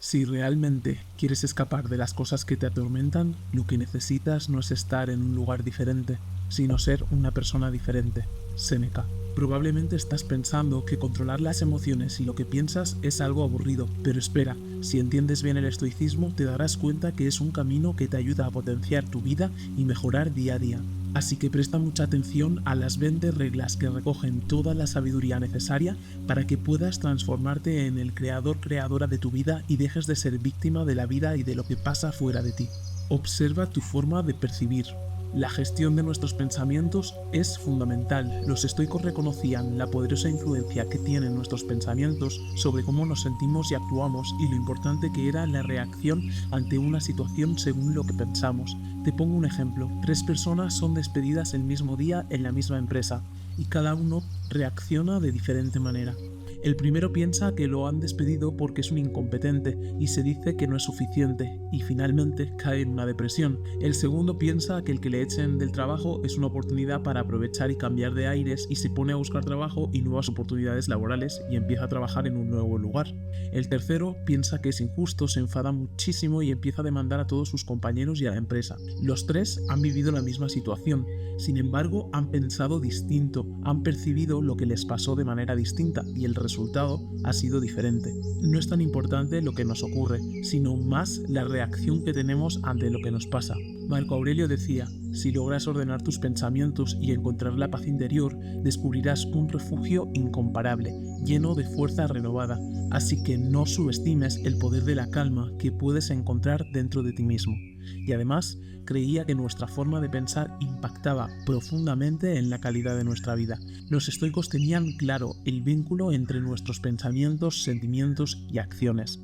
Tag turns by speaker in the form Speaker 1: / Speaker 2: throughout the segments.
Speaker 1: Si realmente quieres escapar de las cosas que te atormentan, lo que necesitas no es estar en un lugar diferente, sino ser una persona diferente. Séneca. Probablemente estás pensando que controlar las emociones y lo que piensas es algo aburrido, pero espera, si entiendes bien el estoicismo te darás cuenta que es un camino que te ayuda a potenciar tu vida y mejorar día a día. Así que presta mucha atención a las 20 reglas que recogen toda la sabiduría necesaria para que puedas transformarte en el creadora de tu vida y dejes de ser víctima de la vida y de lo que pasa fuera de ti. Observa tu forma de percibir. La gestión de nuestros pensamientos es fundamental. Los estoicos reconocían la poderosa influencia que tienen nuestros pensamientos sobre cómo nos sentimos y actuamos y lo importante que era la reacción ante una situación según lo que pensamos. Te pongo un ejemplo. 3 personas son despedidas el mismo día en la misma empresa y cada uno reacciona de diferente manera. El primero piensa que lo han despedido porque es un incompetente y se dice que no es suficiente y finalmente cae en una depresión. El segundo piensa que el que le echen del trabajo es una oportunidad para aprovechar y cambiar de aires y se pone a buscar trabajo y nuevas oportunidades laborales y empieza a trabajar en un nuevo lugar. El tercero piensa que es injusto, se enfada muchísimo y empieza a demandar a todos sus compañeros y a la empresa. Los 3 han vivido la misma situación, sin embargo han pensado distinto, han percibido lo que les pasó de manera distinta y el resultado ha sido diferente. No es tan importante lo que nos ocurre, sino más la reacción que tenemos ante lo que nos pasa. Marco Aurelio decía: si logras ordenar tus pensamientos y encontrar la paz interior, descubrirás un refugio incomparable, lleno de fuerza renovada. Así que no subestimes el poder de la calma que puedes encontrar dentro de ti mismo. Y además, creía que nuestra forma de pensar impactaba profundamente en la calidad de nuestra vida. Los estoicos tenían claro el vínculo entre nuestros pensamientos, sentimientos y acciones.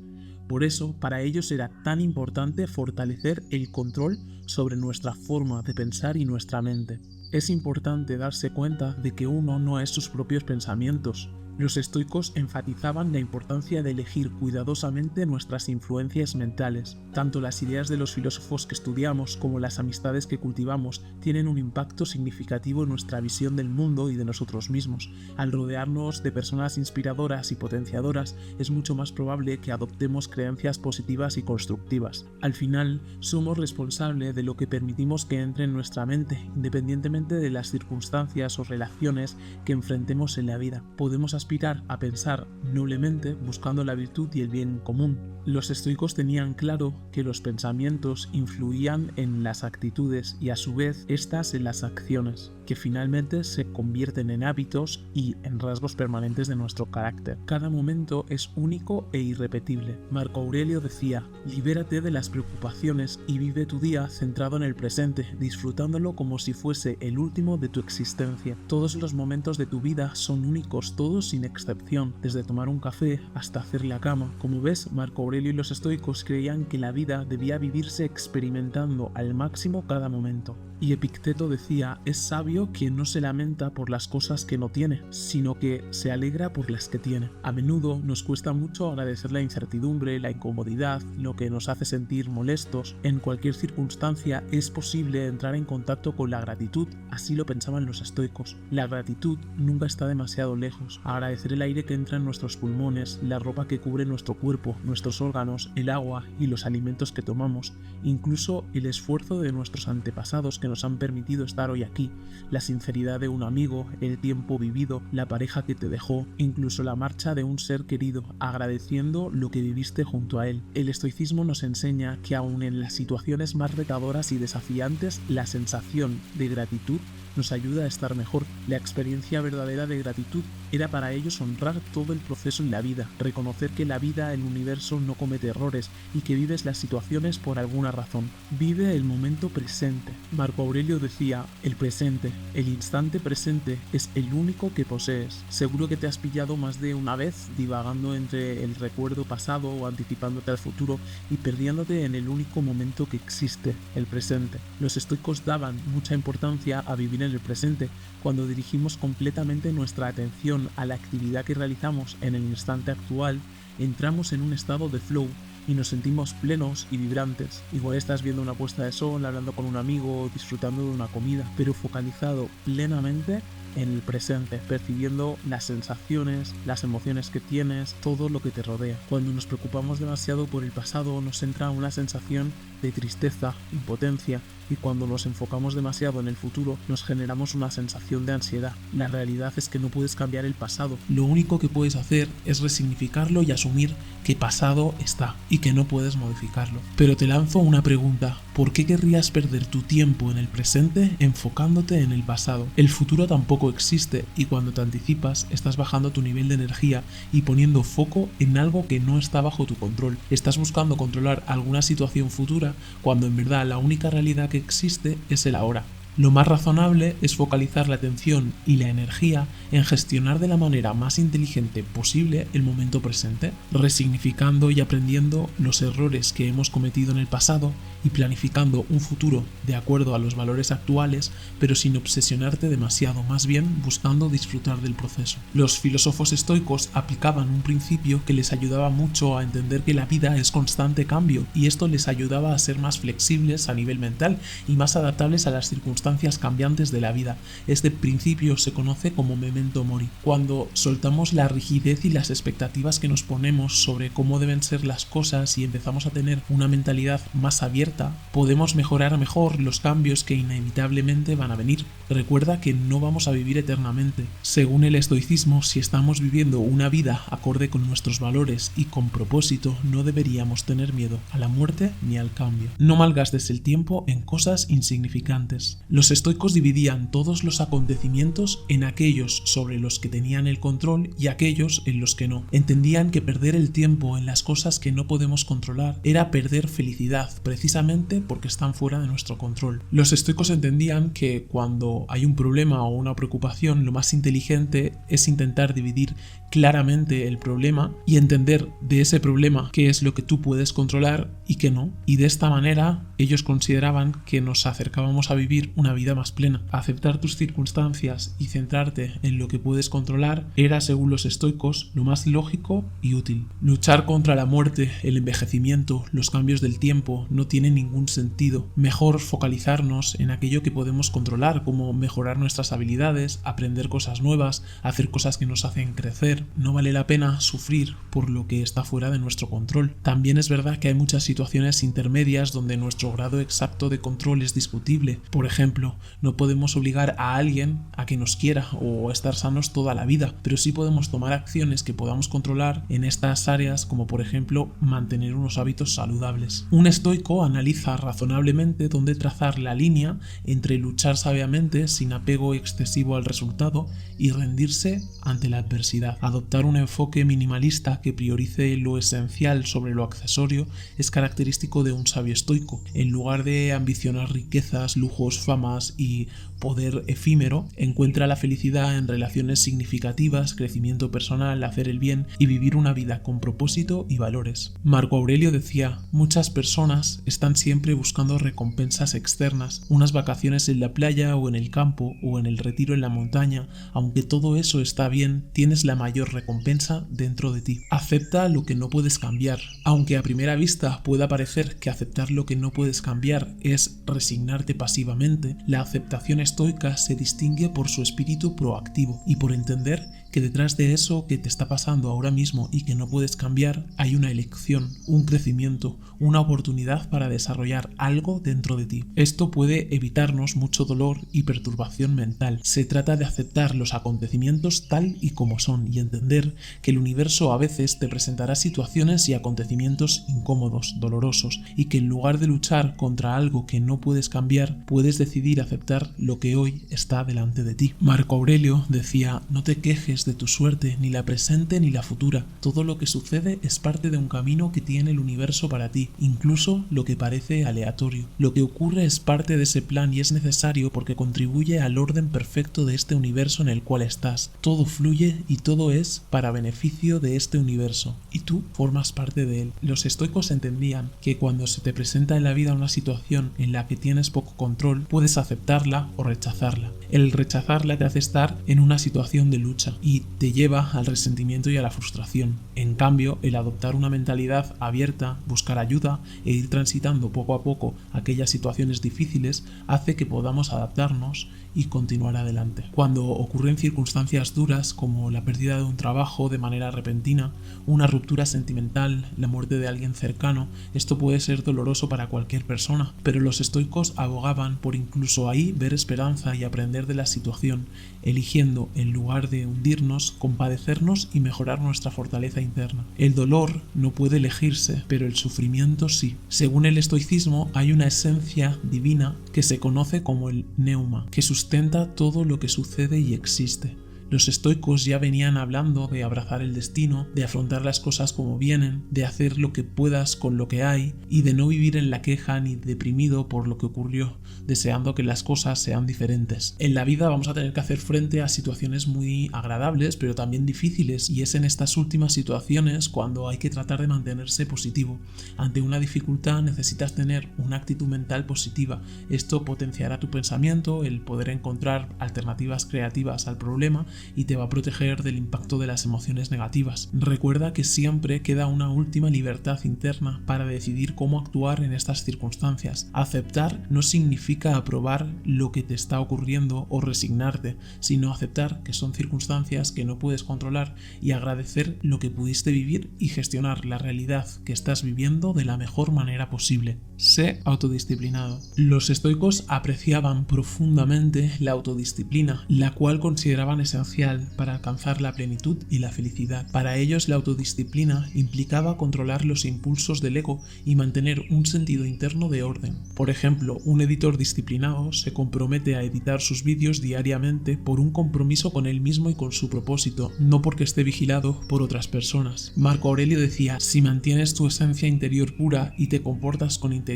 Speaker 1: Por eso, para ellos era tan importante fortalecer el control sobre nuestra forma de pensar y nuestra mente. Es importante darse cuenta de que uno no es sus propios pensamientos. Los estoicos enfatizaban la importancia de elegir cuidadosamente nuestras influencias mentales. Tanto las ideas de los filósofos que estudiamos como las amistades que cultivamos tienen un impacto significativo en nuestra visión del mundo y de nosotros mismos. Al rodearnos de personas inspiradoras y potenciadoras, es mucho más probable que adoptemos creencias positivas y constructivas. Al final, somos responsables de lo que permitimos que entre en nuestra mente, independientemente de las circunstancias o relaciones que enfrentemos en la vida. Podemos aspirar a pensar noblemente buscando la virtud y el bien común. Los estoicos tenían claro que los pensamientos influían en las actitudes y a su vez estas en las acciones, que finalmente se convierten en hábitos y en rasgos permanentes de nuestro carácter. Cada momento es único e irrepetible. Marco Aurelio decía: libérate de las preocupaciones y vive tu día centrado en el presente, disfrutándolo como si fuese el último de tu existencia. Todos los momentos de tu vida son únicos, todos sin excepción, desde tomar un café hasta hacer la cama. Como ves, Marco Aurelio y los estoicos creían que la vida debía vivirse experimentando al máximo cada momento. Y Epicteto decía: es sabio quien no se lamenta por las cosas que no tiene, sino que se alegra por las que tiene. A menudo nos cuesta mucho agradecer la incertidumbre, la incomodidad, lo que nos hace sentir molestos. En cualquier circunstancia es posible entrar en contacto con la gratitud, así lo pensaban los estoicos. La gratitud nunca está demasiado lejos. Agradecer el aire que entra en nuestros pulmones, la ropa que cubre nuestro cuerpo, nuestros órganos, el agua y los alimentos que tomamos, incluso el esfuerzo de nuestros antepasados que nos han permitido estar hoy aquí, la sinceridad de un amigo, el tiempo vivido, la pareja que te dejó, incluso la marcha de un ser querido, agradeciendo lo que viviste junto a él. El estoicismo nos enseña que aun en las situaciones más retadoras y desafiantes, la sensación de gratitud nos ayuda a estar mejor. La experiencia verdadera de gratitud era para ellos honrar todo el proceso en la vida, reconocer que la vida, el universo, no comete errores y que vives las situaciones por alguna razón. Vive el momento presente. Marco Aurelio decía: el presente, el instante presente es el único que posees. Seguro que te has pillado más de una vez divagando entre el recuerdo pasado o anticipándote al futuro y perdiéndote en el único momento que existe, el presente. Los estoicos daban mucha importancia a vivir en el presente. Cuando dirigimos completamente nuestra atención a la actividad que realizamos en el instante actual, entramos en un estado de flow, y nos sentimos plenos y vibrantes. Igual estás viendo una puesta de sol, hablando con un amigo, disfrutando de una comida, pero focalizado plenamente en el presente, percibiendo las sensaciones, las emociones que tienes, todo lo que te rodea. Cuando nos preocupamos demasiado por el pasado, nos entra una sensación de tristeza, impotencia, y cuando nos enfocamos demasiado en el futuro, nos generamos una sensación de ansiedad. La realidad es que no puedes cambiar el pasado. Lo único que puedes hacer es resignificarlo y asumir que pasado está y que no puedes modificarlo. Pero te lanzo una pregunta: ¿por qué querrías perder tu tiempo en el presente enfocándote en el pasado? El futuro tampoco existe, y cuando te anticipas, estás bajando tu nivel de energía y poniendo foco en algo que no está bajo tu control. Estás buscando controlar alguna situación futura cuando en verdad la única realidad que existe es el ahora. Lo más razonable es focalizar la atención y la energía en gestionar de la manera más inteligente posible el momento presente, resignificando y aprendiendo los errores que hemos cometido en el pasado y planificando un futuro de acuerdo a los valores actuales, pero sin obsesionarte demasiado, más bien buscando disfrutar del proceso. Los filósofos estoicos aplicaban un principio que les ayudaba mucho a entender que la vida es constante cambio, y esto les ayudaba a ser más flexibles a nivel mental y más adaptables a las circunstancias cambiantes de la vida. Este principio se conoce como memento mori. Cuando soltamos la rigidez y las expectativas que nos ponemos sobre cómo deben ser las cosas y empezamos a tener una mentalidad más abierta, podemos mejorar mejor los cambios que inevitablemente van a venir. Recuerda que no vamos a vivir eternamente. Según el estoicismo, si estamos viviendo una vida acorde con nuestros valores y con propósito, no deberíamos tener miedo a la muerte ni al cambio. No malgastes el tiempo en cosas insignificantes. Los estoicos dividían todos los acontecimientos en aquellos sobre los que tenían el control y aquellos en los que no. Entendían que perder el tiempo en las cosas que no podemos controlar era perder felicidad, precisamente porque están fuera de nuestro control. Los estoicos entendían que cuando hay un problema o una preocupación, lo más inteligente es intentar dividir claramente el problema y entender de ese problema qué es lo que tú puedes controlar y qué no. Y de esta manera ellos consideraban que nos acercábamos a vivir una vida más plena. Aceptar tus circunstancias y centrarte en lo que puedes controlar era, según los estoicos, lo más lógico y útil. Luchar contra la muerte, el envejecimiento, los cambios del tiempo no tiene ningún sentido. Mejor focalizarnos en aquello que podemos controlar, como mejorar nuestras habilidades, aprender cosas nuevas, hacer cosas que nos hacen crecer. No vale la pena sufrir por lo que está fuera de nuestro control. También es verdad que hay muchas situaciones intermedias donde nuestro grado exacto de control es discutible. Por ejemplo, no podemos obligar a alguien a que nos quiera o estar sanos toda la vida, pero sí podemos tomar acciones que podamos controlar en estas áreas, como por ejemplo mantener unos hábitos saludables. Un estoico analiza razonablemente dónde trazar la línea entre luchar sabiamente sin apego excesivo al resultado y rendirse ante la adversidad. Adoptar un enfoque minimalista que priorice lo esencial sobre lo accesorio es característico de un sabio estoico. En lugar de ambicionar riquezas, lujos, famas y poder efímero, encuentra la felicidad en relaciones significativas, crecimiento personal, hacer el bien y vivir una vida con propósito y valores. Marco Aurelio decía: muchas personas están siempre buscando recompensas externas, unas vacaciones en la playa o en el campo o en el retiro en la montaña. Aunque todo eso está bien, tienes la mayor recompensa dentro de ti. Acepta lo que no puedes cambiar. Aunque a primera vista pueda parecer que aceptar lo que no puedes cambiar es resignarte pasivamente, la aceptación estoica se distingue por su espíritu proactivo y por entender que detrás de eso que te está pasando ahora mismo y que no puedes cambiar hay una elección, un crecimiento, una oportunidad para desarrollar algo dentro de ti. Esto puede evitarnos mucho dolor y perturbación mental. Se trata de aceptar los acontecimientos tal y como son y entender que el universo a veces te presentará situaciones y acontecimientos incómodos, dolorosos, y que en lugar de luchar contra algo que no puedes cambiar, puedes decidir aceptar lo que hoy está delante de ti. Marco Aurelio decía: no te quejes de tu suerte, ni la presente ni la futura. Todo lo que sucede es parte de un camino que tiene el universo para ti, incluso lo que parece aleatorio. Lo que ocurre es parte de ese plan y es necesario porque contribuye al orden perfecto de este universo en el cual estás. Todo fluye y todo es para beneficio de este universo, y tú formas parte de él. Los estoicos entendían que cuando se te presenta en la vida una situación en la que tienes poco control, puedes aceptarla o rechazarla. El rechazarla te hace estar en una situación de lucha, y y te lleva al resentimiento y a la frustración. En cambio, el adoptar una mentalidad abierta, buscar ayuda e ir transitando poco a poco aquellas situaciones difíciles hace que podamos adaptarnos y continuar adelante. Cuando ocurren circunstancias duras como la pérdida de un trabajo de manera repentina, una ruptura sentimental, la muerte de alguien cercano, esto puede ser doloroso para cualquier persona, pero los estoicos abogaban por incluso ahí ver esperanza y aprender de la situación, eligiendo, en lugar de hundirnos, compadecernos y mejorar nuestra fortaleza interna. El dolor no puede elegirse, pero el sufrimiento sí. Según el estoicismo, hay una esencia divina que se conoce como el neuma, que sustenta todo lo que sucede y existe. Los estoicos ya venían hablando de abrazar el destino, de afrontar las cosas como vienen, de hacer lo que puedas con lo que hay y de no vivir en la queja ni deprimido por lo que ocurrió, deseando que las cosas sean diferentes. En la vida vamos a tener que hacer frente a situaciones muy agradables, pero también difíciles, y es en estas últimas situaciones cuando hay que tratar de mantenerse positivo. Ante una dificultad necesitas tener una actitud mental positiva. Esto potenciará tu pensamiento, el poder encontrar alternativas creativas al problema y te va a proteger del impacto de las emociones negativas. Recuerda que siempre queda una última libertad interna para decidir cómo actuar en estas circunstancias. Aceptar no significa aprobar lo que te está ocurriendo o resignarte, sino aceptar que son circunstancias que no puedes controlar y agradecer lo que pudiste vivir y gestionar la realidad que estás viviendo de la mejor manera posible. Sé autodisciplinado. Los estoicos apreciaban profundamente la autodisciplina, la cual consideraban esencial para alcanzar la plenitud y la felicidad. Para ellos, la autodisciplina implicaba controlar los impulsos del ego y mantener un sentido interno de orden. Por ejemplo, un editor disciplinado se compromete a editar sus vídeos diariamente por un compromiso con él mismo y con su propósito, no porque esté vigilado por otras personas. Marco Aurelio decía: si mantienes tu esencia interior pura y te comportas con integridad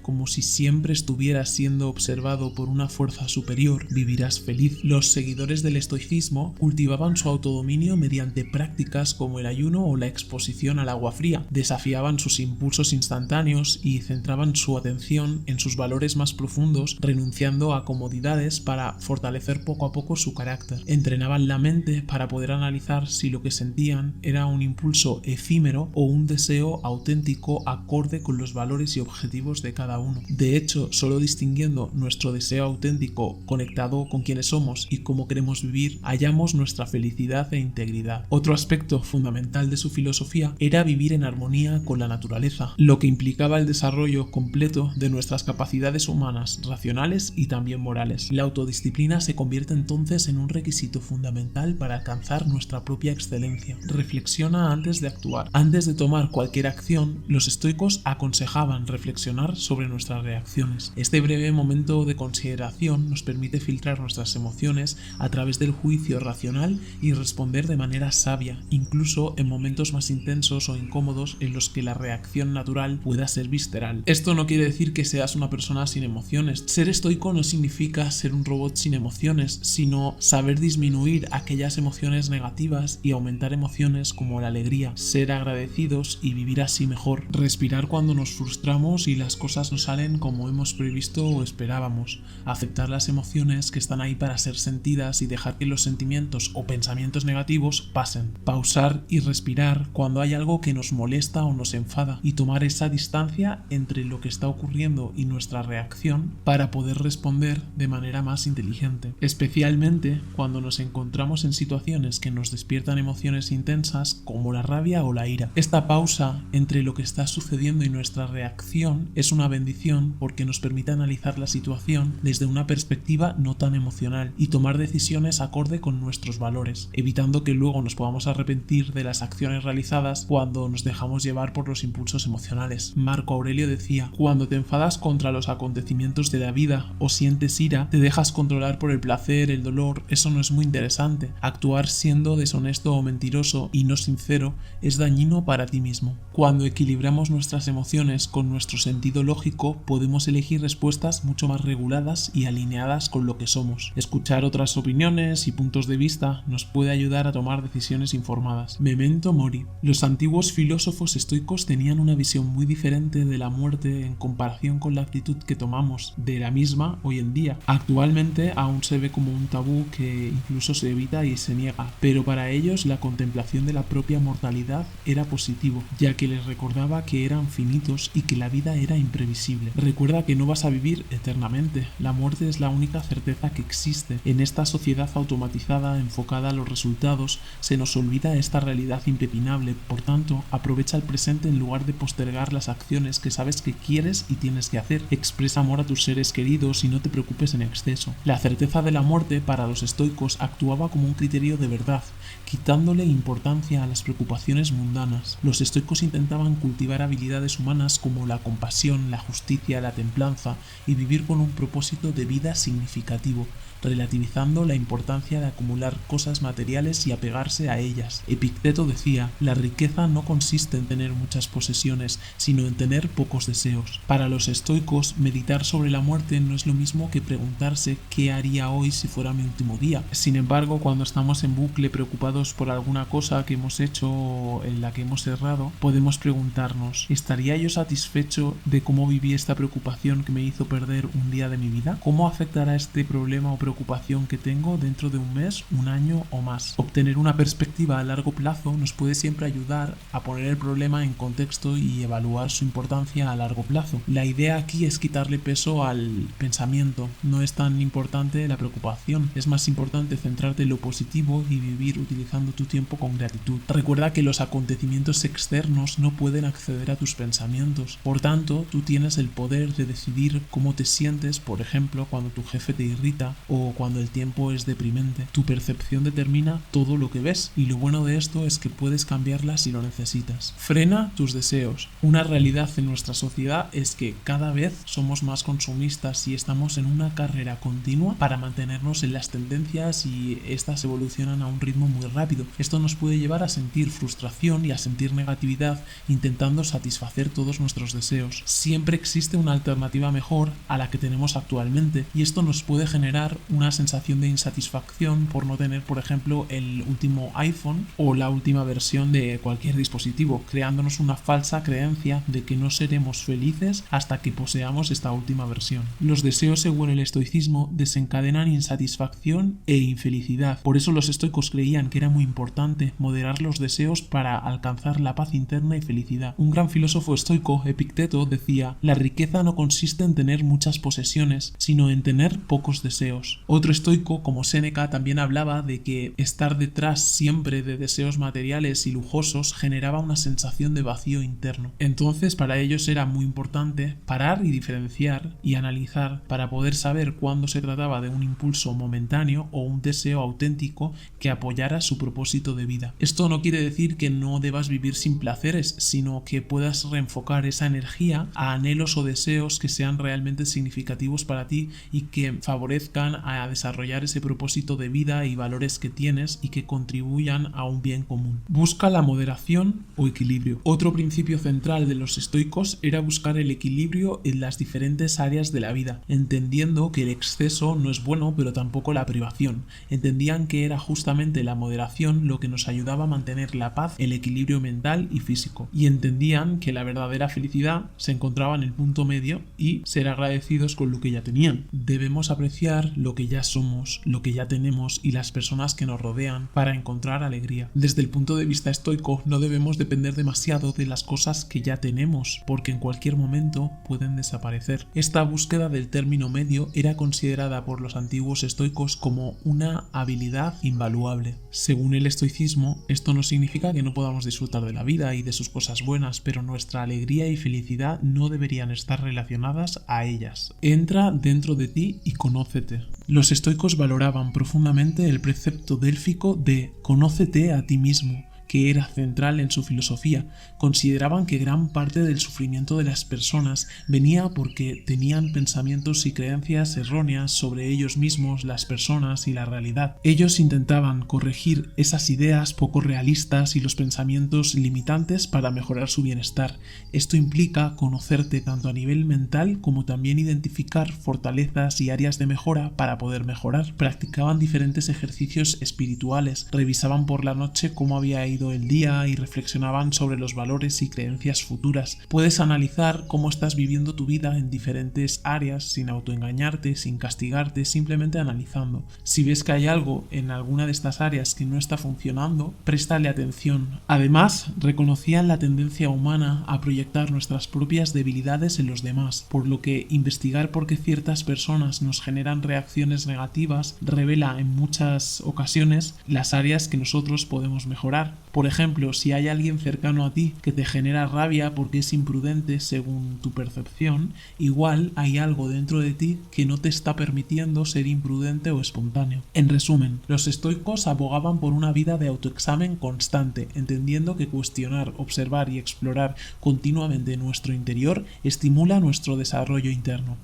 Speaker 1: como si siempre estuvieras siendo observado por una fuerza superior, vivirás feliz. Los seguidores del estoicismo cultivaban su autodominio mediante prácticas como el ayuno o la exposición al agua fría, desafiaban sus impulsos instantáneos y centraban su atención en sus valores más profundos, renunciando a comodidades para fortalecer poco a poco su carácter. Entrenaban la mente para poder analizar si lo que sentían era un impulso efímero o un deseo auténtico acorde con los valores y objetivos de cada uno. De hecho, solo distinguiendo nuestro deseo auténtico conectado con quienes somos y cómo queremos vivir, hallamos nuestra felicidad e integridad. Otro aspecto fundamental de su filosofía era vivir en armonía con la naturaleza, lo que implicaba el desarrollo completo de nuestras capacidades humanas, racionales y también morales. La autodisciplina se convierte entonces en un requisito fundamental para alcanzar nuestra propia excelencia. Reflexiona antes de actuar. Antes de tomar cualquier acción, los estoicos aconsejaban reflexionar sobre nuestras reacciones. Este breve momento de consideración nos permite filtrar nuestras emociones a través del juicio racional y responder de manera sabia, incluso en momentos más intensos o incómodos en los que la reacción natural pueda ser visceral. Esto no quiere decir que seas una persona sin emociones. Ser estoico no significa ser un robot sin emociones, sino saber disminuir aquellas emociones negativas y aumentar emociones como la alegría, ser agradecidos y vivir así mejor, respirar cuando nos frustramos y las cosas no salen como hemos previsto o esperábamos, aceptar las emociones que están ahí para ser sentidas y dejar que los sentimientos o pensamientos negativos pasen, pausar y respirar cuando hay algo que nos molesta o nos enfada y tomar esa distancia entre lo que está ocurriendo y nuestra reacción para poder responder de manera más inteligente, especialmente cuando nos encontramos en situaciones que nos despiertan emociones intensas como la rabia o la ira. Esta pausa entre lo que está sucediendo y nuestra reacción es una bendición porque nos permite analizar la situación desde una perspectiva no tan emocional y tomar decisiones acorde con nuestros valores, evitando que luego nos podamos arrepentir de las acciones realizadas cuando nos dejamos llevar por los impulsos emocionales. Marco Aurelio decía: cuando te enfadas contra los acontecimientos de la vida o sientes ira, te dejas controlar por el placer, el dolor, eso no es muy interesante. Actuar siendo deshonesto o mentiroso y no sincero es dañino para ti mismo. Cuando equilibramos nuestras emociones con nuestro sentido lógico, podemos elegir respuestas mucho más reguladas y alineadas con lo que somos. Escuchar otras opiniones y puntos puntos de vista nos puede ayudar a tomar decisiones informadas. Memento mori. Los antiguos filósofos estoicos tenían una visión muy diferente de la muerte en comparación con la actitud que tomamos de la misma hoy en día. Actualmente aún se ve como un tabú que incluso se evita y se niega, pero para ellos la contemplación de la propia mortalidad era positivo, ya que les recordaba que eran finitos y que la vida era imprevisible. Recuerda que no vas a vivir eternamente, la muerte es la única certeza que existe. En esta sociedad automatizada enfocada a los resultados se nos olvida esta realidad impepinable, por tanto aprovecha el presente en lugar de postergar las acciones que sabes que quieres y tienes que hacer. Expresa amor a tus seres queridos y no te preocupes en exceso. La certeza de la muerte para los estoicos actuaba como un criterio de verdad, quitándole importancia a las preocupaciones mundanas. Los estoicos intentaban cultivar habilidades humanas como la compasión, la justicia, la templanza y vivir con un propósito de vida significativo, relativizando la importancia de acumular cosas materiales y apegarse a ellas. Epicteto decía: la riqueza no consiste en tener muchas posesiones, sino en tener pocos deseos. Para los estoicos, meditar sobre la muerte no es lo mismo que preguntarse qué haría hoy si fuera mi último día. Sin embargo, cuando estamos en bucle preocupados por alguna cosa que hemos hecho o en la que hemos errado, podemos preguntarnos: ¿estaría yo satisfecho de cómo viví esta preocupación que me hizo perder un día de mi vida? ¿Cómo afectará este problema o preocupación que tengo dentro de un mes, un año o más? Obtener una perspectiva a largo plazo nos puede siempre ayudar a poner el problema en contexto y evaluar su importancia a largo plazo. La idea aquí es quitarle peso al pensamiento. No es tan importante la preocupación, es más importante centrarte en lo positivo y vivir utilizando tu tiempo con gratitud. Recuerda que los acontecimientos externos no pueden acceder a tus pensamientos, por tanto tú tienes el poder de decidir cómo te sientes, por ejemplo, cuando tu jefe te irrita o cuando el tiempo es deprimente. Tu percepción determina todo lo que ves y lo bueno de esto es que puedes cambiarla si lo necesitas. Frena tus deseos. Una realidad en nuestra sociedad es que cada vez somos más consumistas y estamos en una carrera continua para mantenernos en las tendencias y estas evolucionan a un ritmo muy rápido. Esto nos puede llevar a sentir frustración y a sentir negatividad intentando satisfacer todos nuestros deseos. Siempre existe una alternativa mejor a la que tenemos actualmente y esto nos puede generar una sensación de insatisfacción por no tener, por ejemplo, el último iPhone o la última versión de cualquier dispositivo, creándonos una falsa creencia de que no seremos felices hasta que poseamos esta última versión. Los deseos, según el estoicismo, desencadenan insatisfacción e infelicidad. Por eso los estoicos creían que era muy importante moderar los deseos para alcanzar la paz interna y felicidad. Un gran filósofo estoico, Epicteto, decía: la riqueza no consiste en tener muchas posesiones, sino en tener pocos deseos. Otro estoico, como Séneca, también hablaba de que estar detrás siempre de deseos materiales y lujosos generaba una sensación de vacío interno. Entonces, para ellos era muy importante parar y diferenciar y analizar para poder saber cuándo se trataba de un impulso momentáneo o un deseo auténtico que apoyara su propósito de vida. Esto no quiere decir que no debas vivir sin placeres, sino que puedas reenfocar esa energía a anhelos o deseos que sean realmente significativos para ti y que favorezcan a desarrollar ese propósito de vida y valores que tienes y que contribuyan a un bien común. Busca la moderación o equilibrio. Otro principio central de los estoicos era buscar el equilibrio en las diferentes áreas de la vida, entendiendo que el exceso no es bueno, pero tampoco la privación. Entendían que era justamente la moderación lo que nos ayudaba a mantener la paz, el equilibrio mental y físico. Y entendían que la verdadera felicidad se encontraba en el punto medio y ser agradecidos con lo que ya tenían. Debemos apreciar lo que ya somos, lo que ya tenemos y las personas que nos rodean para encontrar alegría. Desde el punto de vista estoico, no debemos depender demasiado de las cosas que ya tenemos, porque en cualquier momento pueden desaparecer. Esta búsqueda del término medio era considerada por los antiguos estoicos como una habilidad invaluable. Según el estoicismo, esto no significa que no podamos disfrutar de la vida y de sus cosas buenas, pero nuestra alegría y felicidad no deberían estar relacionadas a ellas. Entra dentro de ti y conócete. Los estoicos valoraban profundamente el precepto délfico de conócete a ti mismo, que que era central en su filosofía. Consideraban que gran parte del sufrimiento de las personas venía porque tenían pensamientos y creencias erróneas sobre ellos mismos, las personas y la realidad. Ellos intentaban corregir esas ideas poco realistas y los pensamientos limitantes para mejorar su bienestar. Esto implica conocerte tanto a nivel mental como también identificar fortalezas y áreas de mejora para poder mejorar. Practicaban diferentes ejercicios espirituales, revisaban por la noche cómo había ido el día y reflexionaban sobre los valores y creencias futuras. Puedes analizar cómo estás viviendo tu vida en diferentes áreas sin autoengañarte, sin castigarte, simplemente analizando. Si ves que hay algo en alguna de estas áreas que no está funcionando, préstale atención. Además, reconocían la tendencia humana a proyectar nuestras propias debilidades en los demás, por lo que investigar por qué ciertas personas nos generan reacciones negativas revela en muchas ocasiones las áreas que nosotros podemos mejorar. Por ejemplo, si hay alguien cercano a ti que te genera rabia porque es imprudente según tu percepción, igual hay algo dentro de ti que no te está permitiendo ser imprudente o espontáneo. En resumen, los estoicos abogaban por una vida de autoexamen constante, entendiendo que cuestionar, observar y explorar continuamente nuestro interior estimula nuestro desarrollo interno.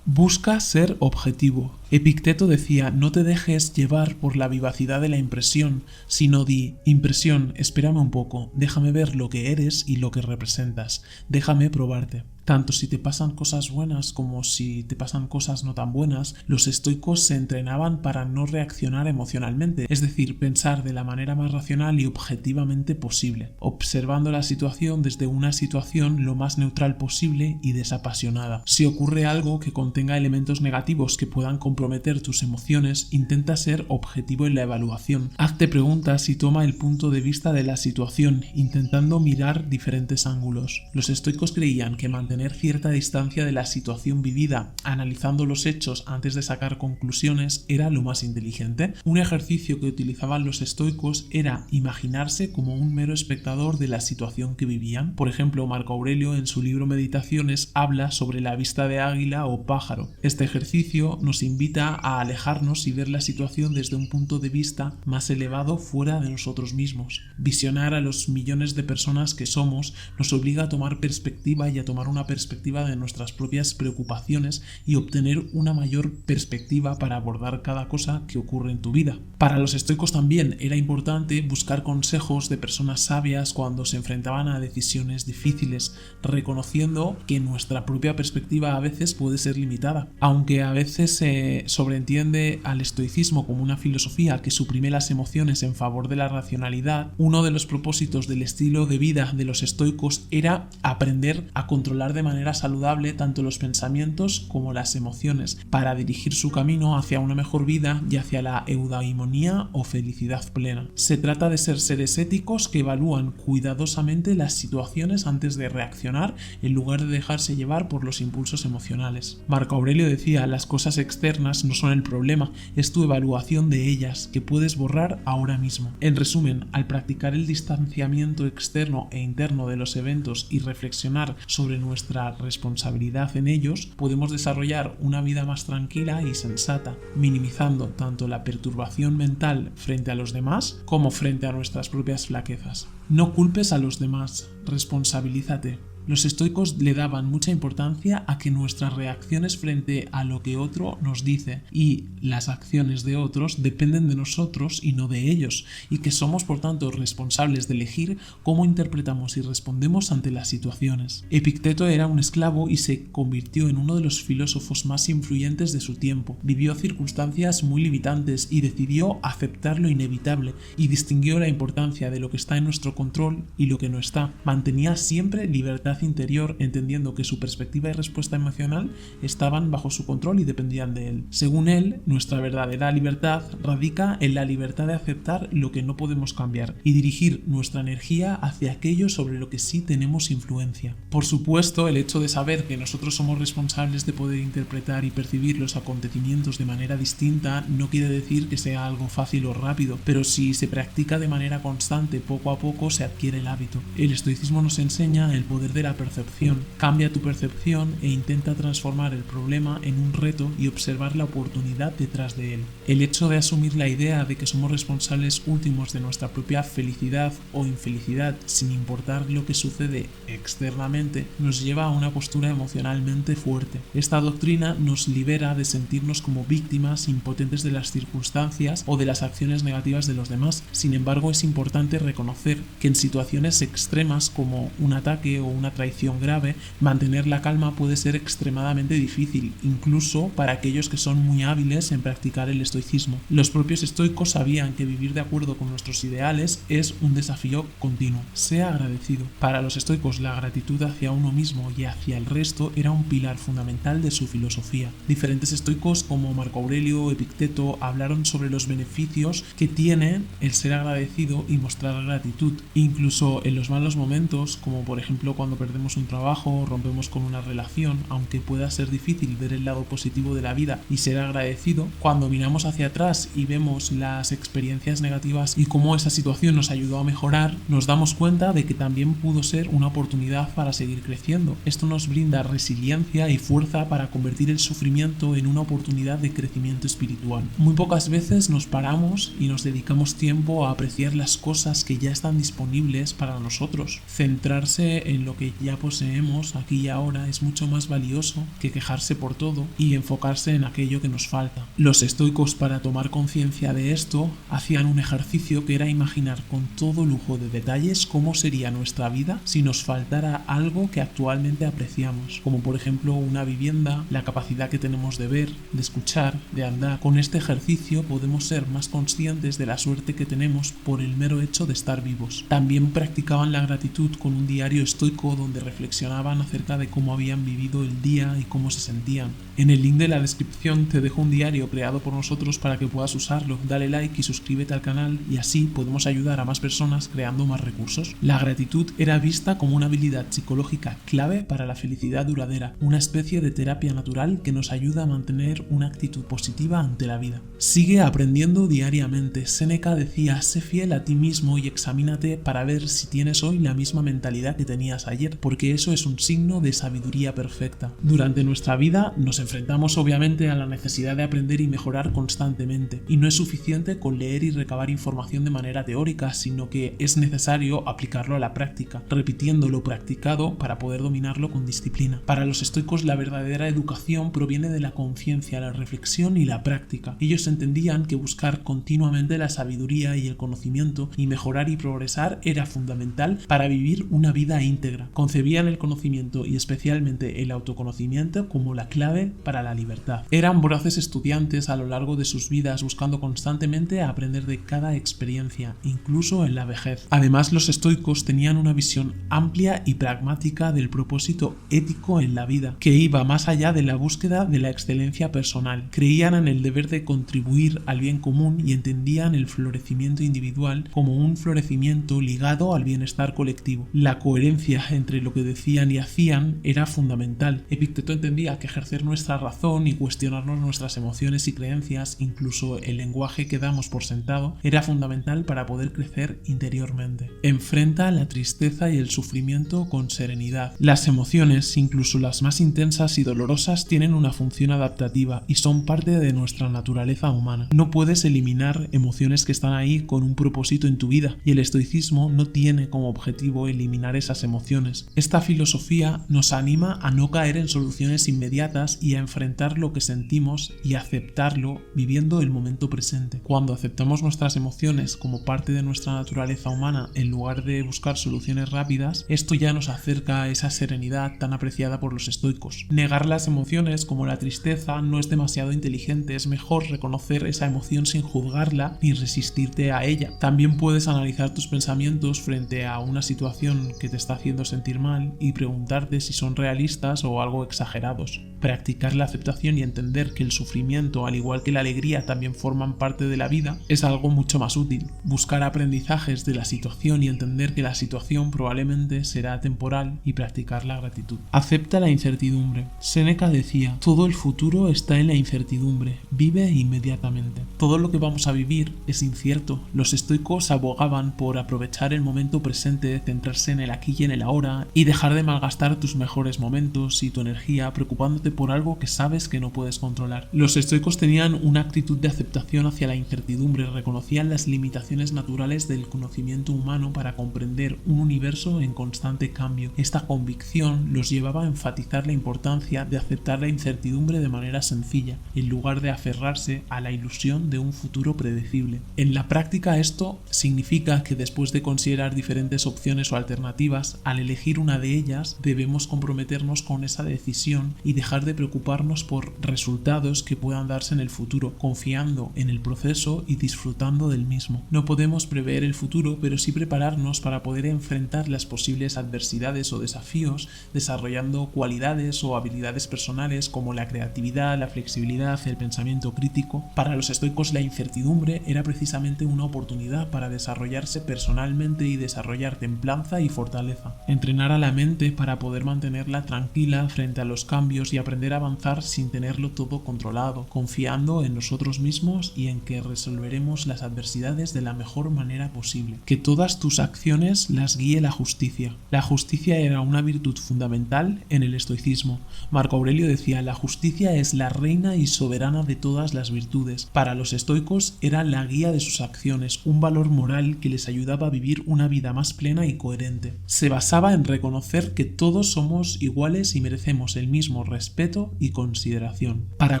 Speaker 1: Busca ser objetivo. Epicteto decía: no te dejes llevar por la vivacidad de la impresión, sino di: impresión, espérame un poco, déjame ver lo que eres y lo que representas, déjame probarte. Tanto si te pasan cosas buenas como si te pasan cosas no tan buenas, los estoicos se entrenaban para no reaccionar emocionalmente, es decir, pensar de la manera más racional y objetivamente posible, observando la situación desde una situación lo más neutral posible y desapasionada. Si ocurre algo que contenga elementos negativos que puedan comprometer tus emociones, intenta ser objetivo en la evaluación. Hazte preguntas y toma el punto de vista de la situación, intentando mirar diferentes ángulos. Los estoicos creían que mantener cierta distancia de la situación vivida, analizando los hechos antes de sacar conclusiones, era lo más inteligente. Un ejercicio que utilizaban los estoicos era imaginarse como un mero espectador de la situación que vivían. Por ejemplo, Marco Aurelio en su libro Meditaciones habla sobre la vista de águila o pájaro. Este ejercicio nos invita a alejarnos y ver la situación desde un punto de vista más elevado fuera de nosotros mismos. Visionar a los millones de personas que somos nos obliga a tomar perspectiva y a tomar una perspectiva de nuestras propias preocupaciones y obtener una mayor perspectiva para abordar cada cosa que ocurre en tu vida. Para los estoicos también era importante buscar consejos de personas sabias cuando se enfrentaban a decisiones difíciles, reconociendo que nuestra propia perspectiva a veces puede ser limitada. Aunque a veces se sobreentiende al estoicismo como una filosofía que suprime las emociones en favor de la racionalidad, uno de los propósitos del estilo de vida de los estoicos era aprender a controlar de manera saludable tanto los pensamientos como las emociones para dirigir su camino hacia una mejor vida y hacia la eudaimonía o felicidad plena. Se trata de ser seres éticos que evalúan cuidadosamente las situaciones antes de reaccionar en lugar de dejarse llevar por los impulsos emocionales. Marco Aurelio decía: las cosas externas no son el problema, es tu evaluación de ellas que puedes borrar ahora mismo. En resumen, al practicar el distanciamiento externo e interno de los eventos y reflexionar sobre nuestra responsabilidad en ellos, podemos desarrollar una vida más tranquila y sensata, minimizando tanto la perturbación mental frente a los demás como frente a nuestras propias flaquezas. No culpes a los demás, responsabilízate. Los estoicos le daban mucha importancia a que nuestras reacciones frente a lo que otro nos dice y las acciones de otros dependen de nosotros y no de ellos, y que somos por tanto responsables de elegir cómo interpretamos y respondemos ante las situaciones. Epicteto era un esclavo y se convirtió en uno de los filósofos más influyentes de su tiempo. Vivió circunstancias muy limitantes y decidió aceptar lo inevitable y distinguió la importancia de lo que está en nuestro control y lo que no está. Mantenía siempre libertad interior, entendiendo que su perspectiva y respuesta emocional estaban bajo su control y dependían de él. Según él, nuestra verdadera libertad radica en la libertad de aceptar lo que no podemos cambiar y dirigir nuestra energía hacia aquello sobre lo que sí tenemos influencia. Por supuesto, el hecho de saber que nosotros somos responsables de poder interpretar y percibir los acontecimientos de manera distinta no quiere decir que sea algo fácil o rápido, pero si se practica de manera constante, poco a poco se adquiere el hábito. El estoicismo nos enseña el poder de verdadera percepción. Cambia tu percepción e intenta transformar el problema en un reto y observar la oportunidad detrás de él. El hecho de asumir la idea de que somos responsables últimos de nuestra propia felicidad o infelicidad, sin importar lo que sucede externamente, nos lleva a una postura emocionalmente fuerte. Esta doctrina nos libera de sentirnos como víctimas impotentes de las circunstancias o de las acciones negativas de los demás. Sin embargo, es importante reconocer que en situaciones extremas como un ataque o una traición grave, mantener la calma puede ser extremadamente difícil, incluso para aquellos que son muy hábiles en practicar el estoicismo. Los propios estoicos sabían que vivir de acuerdo con nuestros ideales es un desafío continuo. Sea agradecido. Para los estoicos, la gratitud hacia uno mismo y hacia el resto era un pilar fundamental de su filosofía. Diferentes estoicos como Marco Aurelio o Epicteto hablaron sobre los beneficios que tiene el ser agradecido y mostrar gratitud. Incluso en los malos momentos, como por ejemplo cuando perdemos un trabajo o rompemos con una relación, aunque pueda ser difícil ver el lado positivo de la vida y ser agradecido, cuando miramos hacia atrás y vemos las experiencias negativas y cómo esa situación nos ayudó a mejorar, nos damos cuenta de que también pudo ser una oportunidad para seguir creciendo. Esto nos brinda resiliencia y fuerza para convertir el sufrimiento en una oportunidad de crecimiento espiritual. Muy pocas veces nos paramos y nos dedicamos tiempo a apreciar las cosas que ya están disponibles para nosotros. Centrarse en lo que ya poseemos aquí y ahora es mucho más valioso que quejarse por todo y enfocarse en aquello que nos falta. Los estoicos, para tomar conciencia de esto, hacían un ejercicio que era imaginar con todo lujo de detalles cómo sería nuestra vida si nos faltara algo que actualmente apreciamos, como por ejemplo una vivienda, la capacidad que tenemos de ver, de escuchar, de andar. Con este ejercicio podemos ser más conscientes de la suerte que tenemos por el mero hecho de estar vivos. También practicaban la gratitud con un diario estoico donde reflexionaban acerca de cómo habían vivido el día y cómo se sentían. En el link de la descripción te dejo un diario creado por nosotros para que puedas usarlo. Dale like y suscríbete al canal y así podemos ayudar a más personas creando más recursos. La gratitud era vista como una habilidad psicológica clave para la felicidad duradera, una especie de terapia natural que nos ayuda a mantener una actitud positiva ante la vida. Sigue aprendiendo diariamente. Séneca decía: sé fiel a ti mismo y examínate para ver si tienes hoy la misma mentalidad que tenías ayer, porque eso es un signo de sabiduría perfecta. Durante nuestra vida nos enfrentamos obviamente a la necesidad de aprender y mejorar constantemente, y no es suficiente con leer y recabar información de manera teórica, sino que es necesario aplicarlo a la práctica, repitiendo lo practicado para poder dominarlo con disciplina. Para los estoicos, la verdadera educación proviene de la conciencia, la reflexión y la práctica. Ellos entendían que buscar continuamente la sabiduría y el conocimiento y mejorar y progresar era fundamental para vivir una vida íntegra. Concebían el conocimiento y especialmente el autoconocimiento como la clave para la libertad. Eran voraces estudiantes a lo largo de sus vidas, buscando constantemente aprender de cada experiencia, incluso en la vejez. Además, los estoicos tenían una visión amplia y pragmática del propósito ético en la vida, que iba más allá de la búsqueda de la excelencia personal. Creían en el deber de contribuir al bien común y entendían el florecimiento individual como un florecimiento ligado al bienestar colectivo. La coherencia entre lo que decían y hacían era fundamental. Epicteto entendía que ejercer nuestra razón y cuestionarnos nuestras emociones y creencias, incluso el lenguaje que damos por sentado, era fundamental para poder crecer interiormente. Enfrenta la tristeza y el sufrimiento con serenidad. Las emociones, incluso las más intensas y dolorosas, tienen una función adaptativa y son parte de nuestra naturaleza humana. No puedes eliminar emociones que están ahí con un propósito en tu vida, y el estoicismo no tiene como objetivo eliminar esas emociones. Esta filosofía nos anima a no caer en soluciones inmediatas y a enfrentar lo que sentimos y aceptarlo viviendo el momento presente. Cuando aceptamos nuestras emociones como parte de nuestra naturaleza humana en lugar de buscar soluciones rápidas, esto ya nos acerca a esa serenidad tan apreciada por los estoicos. Negar las emociones como la tristeza no es demasiado inteligente, es mejor reconocer esa emoción sin juzgarla ni resistirte a ella. También puedes analizar tus pensamientos frente a una situación que te está haciendo sentir mal y preguntarte si son realistas o algo exagerados. Practicar la aceptación y entender que el sufrimiento, al igual que la alegría, también forman parte de la vida, es algo mucho más útil. Buscar aprendizajes de la situación y entender que la situación probablemente será temporal y practicar la gratitud. Acepta la incertidumbre. Séneca decía: todo el futuro está en la incertidumbre, vive inmediatamente. Todo lo que vamos a vivir es incierto. Los estoicos abogaban por aprovechar el momento presente, centrarse en el aquí y en el ahora vida y dejar de malgastar tus mejores momentos y tu energía preocupándote por algo que sabes que no puedes controlar. Los estoicos tenían una actitud de aceptación hacia la incertidumbre, reconocían las limitaciones naturales del conocimiento humano para comprender un universo en constante cambio. Esta convicción los llevaba a enfatizar la importancia de aceptar la incertidumbre de manera sencilla, en lugar de aferrarse a la ilusión de un futuro predecible. En la práctica, esto significa que después de considerar diferentes opciones o alternativas, al elegir una de ellas debemos comprometernos con esa decisión y dejar de preocuparnos por resultados que puedan darse en el futuro, confiando en el proceso y disfrutando del mismo. No podemos prever el futuro, pero sí prepararnos para poder enfrentar las posibles adversidades o desafíos, desarrollando cualidades o habilidades personales como la creatividad, la flexibilidad, el pensamiento crítico. Para los estoicos, la incertidumbre era precisamente una oportunidad para desarrollarse personalmente y desarrollar templanza y fortaleza. Entrenar a la mente para poder mantenerla tranquila frente a los cambios y aprender a avanzar sin tenerlo todo controlado, confiando en nosotros mismos y en que resolveremos las adversidades de la mejor manera posible. Que todas tus acciones las guíe la justicia. La justicia era una virtud fundamental en el estoicismo. Marco Aurelio decía: la justicia es la reina y soberana de todas las virtudes. Para los estoicos era la guía de sus acciones, un valor moral que les ayudaba a vivir una vida más plena y coherente. Se basaba en reconocer que todos somos iguales y merecemos el mismo respeto y consideración. Para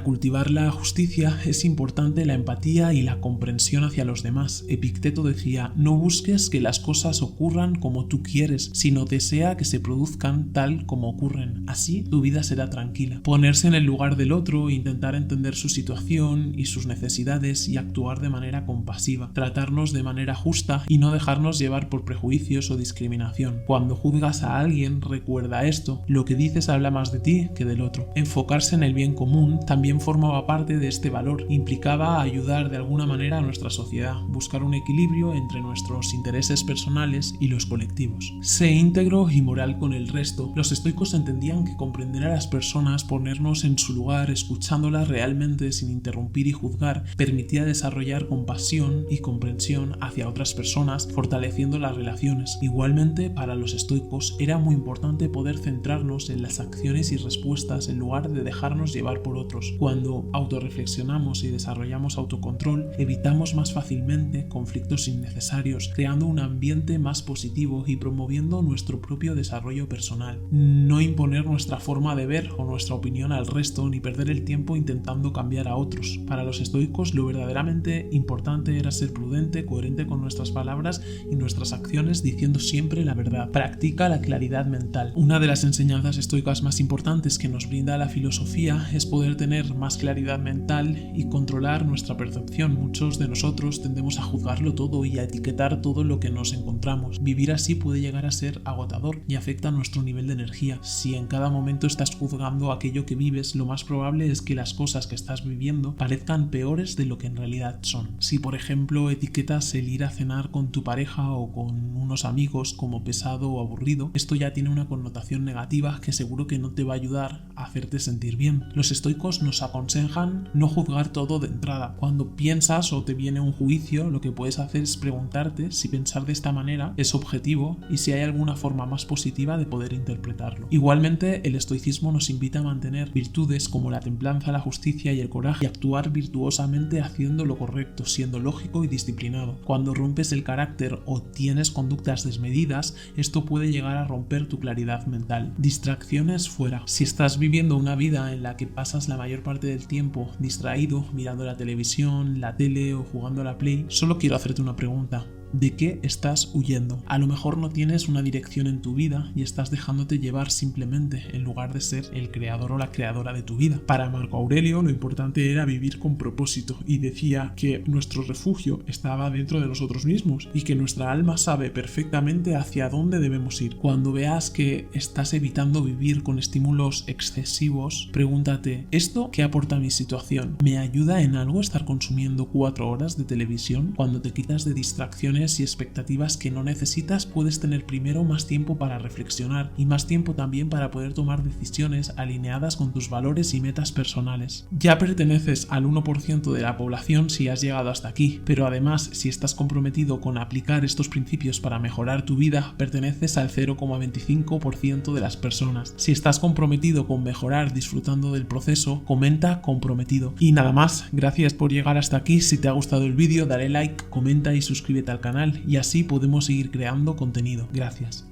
Speaker 1: cultivar la justicia es importante la empatía y la comprensión hacia los demás. Epicteto decía: no busques que las cosas ocurran como tú quieres, sino desea que se produzcan tal como ocurren. Así tu vida será tranquila. Ponerse en el lugar del otro, intentar entender su situación y sus necesidades y actuar de manera compasiva. Tratarnos de manera justa y no dejarnos llevar por prejuicios o discriminación. Cuando juzgas a alguien, recuerda esto: lo que dices habla más de ti que del otro. Enfocarse en el bien común también formaba parte de este valor. Implicaba ayudar de alguna manera a nuestra sociedad, buscar un equilibrio entre nuestros intereses personales y los colectivos. Sé íntegro y moral con el resto. Los estoicos entendían que comprender a las personas, ponernos en su lugar, escuchándolas realmente sin interrumpir y juzgar, permitía desarrollar compasión y comprensión hacia otras personas, fortaleciendo las relaciones. Igualmente, para los estoicos era muy importante poder centrarnos en las acciones y respuestas en lugar de dejarnos llevar por otros. Cuando autorreflexionamos y desarrollamos autocontrol, evitamos más fácilmente conflictos innecesarios, creando un ambiente más positivo y promoviendo nuestro propio desarrollo personal. No imponer nuestra forma de ver o nuestra opinión al resto, ni perder el tiempo intentando cambiar a otros. Para los estoicos, lo verdaderamente importante era ser prudente, coherente con nuestras palabras y nuestras acciones, diciendo siempre la verdad. Practica la claridad mental. Una de las enseñanzas estoicas más importantes que nos brinda la filosofía es poder tener más claridad mental y controlar nuestra percepción. Muchos de nosotros tendemos a juzgarlo todo y a etiquetar todo lo que nos encontramos. Vivir así puede llegar a ser agotador y afecta a nuestro nivel de energía. Si en cada momento estás juzgando aquello que vives, lo más probable es que las cosas que estás viviendo parezcan peores de lo que en realidad son. Si, por ejemplo, etiquetas el ir a cenar con tu pareja o con unos amigos como pesado o aburrido, esto ya tiene una connotación negativa que seguro que no te va a ayudar a hacerte sentir bien. Los estoicos nos aconsejan no juzgar todo de entrada. Cuando piensas o te viene un juicio, lo que puedes hacer es preguntarte si pensar de esta manera es objetivo y si hay alguna forma más positiva de poder interpretarlo. Igualmente, el estoicismo nos invita a mantener virtudes como la templanza, la justicia y el coraje y actuar virtuosamente haciendo lo correcto, siendo lógico y disciplinado. Cuando rompes el carácter o tienes conductas desmedidas, esto puede llegar a romper tu claridad mental. Distracciones fuera. Si estás viviendo una vida en la que pasas la mayor parte del tiempo distraído, mirando la televisión, la tele o jugando a la Play, solo quiero hacerte una pregunta. ¿De qué estás huyendo? A lo mejor no tienes una dirección en tu vida y estás dejándote llevar simplemente en lugar de ser el creador o la creadora de tu vida. Para Marco Aurelio lo importante era vivir con propósito y decía que nuestro refugio estaba dentro de nosotros mismos y que nuestra alma sabe perfectamente hacia dónde debemos ir. Cuando veas que estás evitando vivir con estímulos excesivos, pregúntate: ¿esto qué aporta a mi situación? ¿Me ayuda en algo estar consumiendo 4 horas de televisión? Cuando te quitas de distracciones preocupaciones y expectativas que no necesitas, puedes tener primero más tiempo para reflexionar y más tiempo también para poder tomar decisiones alineadas con tus valores y metas personales. Ya perteneces al 1% de la población si has llegado hasta aquí, pero además, si estás comprometido con aplicar estos principios para mejorar tu vida, perteneces al 0,25% de las personas. Si estás comprometido con mejorar disfrutando del proceso, comenta comprometido. Y nada más, gracias por llegar hasta aquí. Si te ha gustado el vídeo, dale like, comenta y suscríbete al canal y así podemos seguir creando contenido. Gracias.